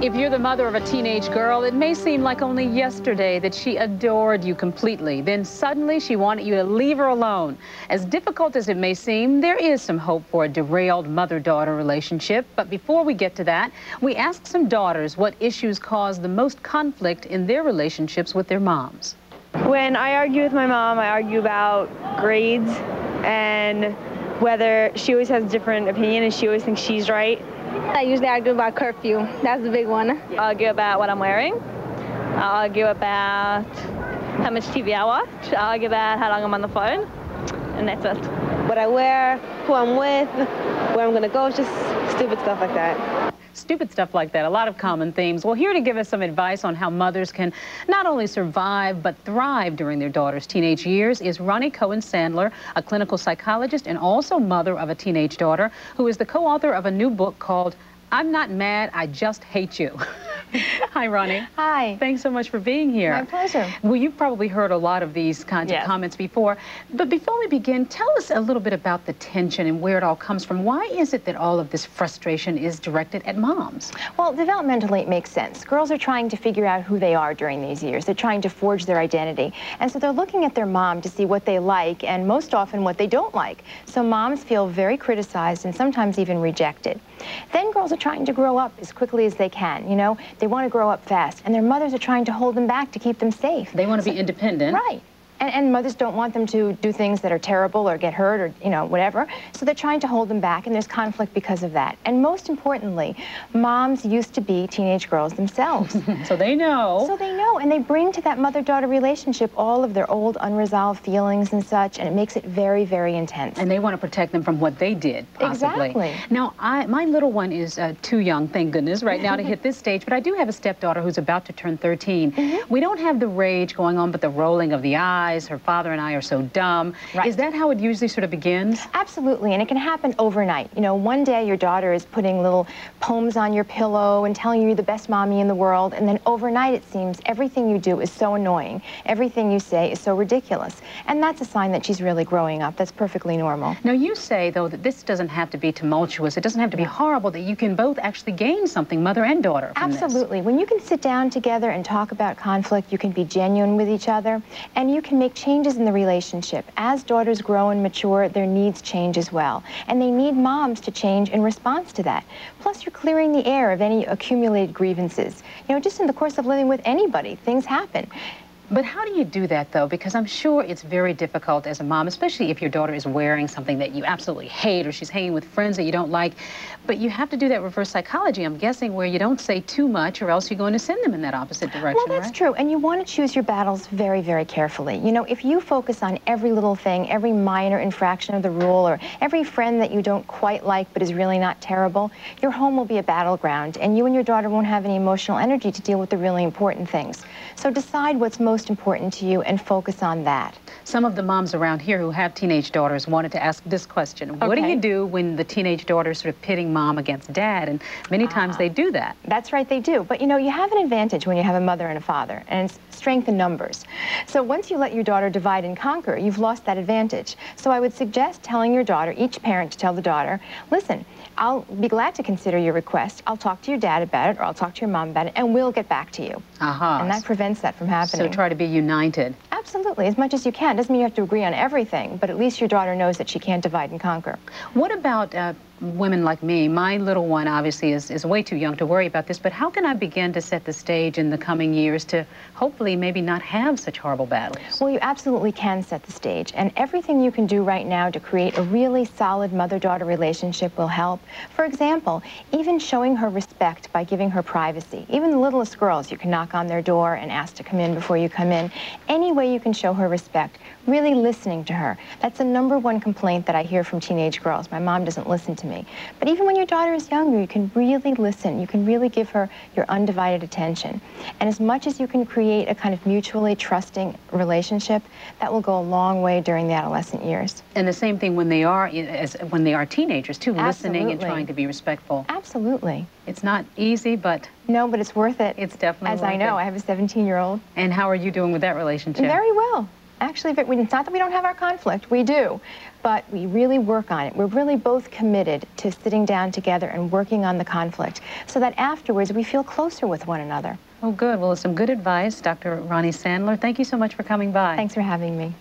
If you're the mother of a teenage girl, it may seem like only yesterday that she adored you completely. Then suddenly she wanted you to leave her alone. As difficult as it may seem, there is some hope for a derailed mother-daughter relationship. But before we get to that, we asked some daughters what issues cause the most conflict in their relationships with their moms. When I argue with my mom, I argue about grades and whether she always has a different opinion and she always thinks she's right. I usually argue about curfew. That's the big one. I argue about what I'm wearing. I argue about how much TV I watch. I argue about how long I'm on the phone. And that's it. What I wear, who I'm with, where I'm going to go, just stupid stuff like that. Stupid stuff like that, a lot of common themes. Well, here to give us some advice on how mothers can not only survive but thrive during their daughter's teenage years is Roni Cohen-Sandler, a clinical psychologist and also mother of a teenage daughter, who is the co-author of a new book called I'm Not Mad, I Just Hate You. Hi, Roni. Hi. Thanks so much for being here. My pleasure. Well, you've probably heard a lot of these kinds of comments before. But before we begin, tell us a little bit about the tension and where it all comes from. Why is it that all of this frustration is directed at moms? Well, developmentally, it makes sense. Girls are trying to figure out who they are during these years. They're trying to forge their identity. And so they're looking at their mom to see what they like and most often what they don't like. So moms feel very criticized and sometimes even rejected. Then girls are trying to grow up as quickly as they can, you know. They want to grow up fast, and their mothers are trying to hold them back to keep them safe. They want to be independent. Right. And mothers don't want them to do things that are terrible or get hurt or, you know, whatever. So they're trying to hold them back, and there's conflict because of that. And most importantly, moms used to be teenage girls themselves. So they know. So they know, and they bring to that mother-daughter relationship all of their old unresolved feelings and such, and it makes it very, very intense. And they want to protect them from what they did, possibly. Exactly. Now, my little one is too young, thank goodness, right now to hit this stage, but I do have a stepdaughter who's about to turn 13. We don't have the rage going on, but the rolling of the eyes. Her father and I are so dumb. Right. Is that how it usually sort of begins? Absolutely, and it can happen overnight. You know, one day your daughter is putting little poems on your pillow and telling you you're the best mommy in the world, and then overnight it seems everything you do is so annoying. Everything you say is so ridiculous. And that's a sign that she's really growing up. That's perfectly normal. Now, you say, though, that this doesn't have to be tumultuous. It doesn't have to be horrible, that you can both actually gain something, mother and daughter, from Absolutely. this. When you can sit down together and talk about conflict, you can be genuine with each other, and you can make changes in the relationship. As daughters grow and mature, their needs change as well. And they need moms to change in response to that. Plus, you're clearing the air of any accumulated grievances. You know, just in the course of living with anybody, things happen. But how do you do that, though? Because I'm sure it's very difficult as a mom, especially if your daughter is wearing something that you absolutely hate or she's hanging with friends that you don't like. But you have to do that reverse psychology, I'm guessing, where you don't say too much or else you're going to send them in that opposite direction, Well, that's right? true. And you want to choose your battles very, very carefully. You know, if you focus on every little thing, every minor infraction of the rule, or every friend that you don't quite like but is really not terrible, your home will be a battleground, and you and your daughter won't have any emotional energy to deal with the really important things. So decide what's most important to you and focus on that. Some of the moms around here who have teenage daughters wanted to ask this question. What do you do when the teenage daughter is sort of pitting mom against dad? And many times they do that. That's right, they do. But you know, you have an advantage when you have a mother and a father, and it's strength in numbers. So once you let your daughter divide and conquer, you've lost that advantage. So I would suggest telling your daughter, each parent to tell the daughter, listen, I'll be glad to consider your request. I'll talk to your dad about it, or I'll talk to your mom about it, and we'll get back to you. And that prevents that from happening. So try to be united. Absolutely, as much as you can. Doesn't mean you have to agree on everything, but at least your daughter knows that she can't divide and conquer. What about women like me? My little one obviously is way too young to worry about this, but how can I begin to set the stage in the coming years to hopefully maybe not have such horrible battles? Well, you absolutely can set the stage, and everything you can do right now to create a really solid mother-daughter relationship will help. For example, even showing her respect by giving her privacy. Even the littlest girls, you can knock on their door and ask to come in before you come in. Any way you can show her respect, really listening to her. That's the #1 complaint that I hear from teenage girls. My mom doesn't listen to me. But even when your daughter is younger, you can really listen. You can really give her your undivided attention. And as much as you can create a kind of mutually trusting relationship, that will go a long way during the adolescent years. And the same thing when they are teenagers, too, listening and trying to be respectful. Absolutely. It's not easy, but... No, but it's worth it. It's definitely worth it. As I know, I have a 17-year-old. And how are you doing with that relationship? Very well. Actually, it's not that we don't have our conflict, we do, but we really work on it. We're really both committed to sitting down together and working on the conflict so that afterwards we feel closer with one another. Oh, good. Well, some good advice, Dr. Roni Sandler. Thank you so much for coming by. Thanks for having me.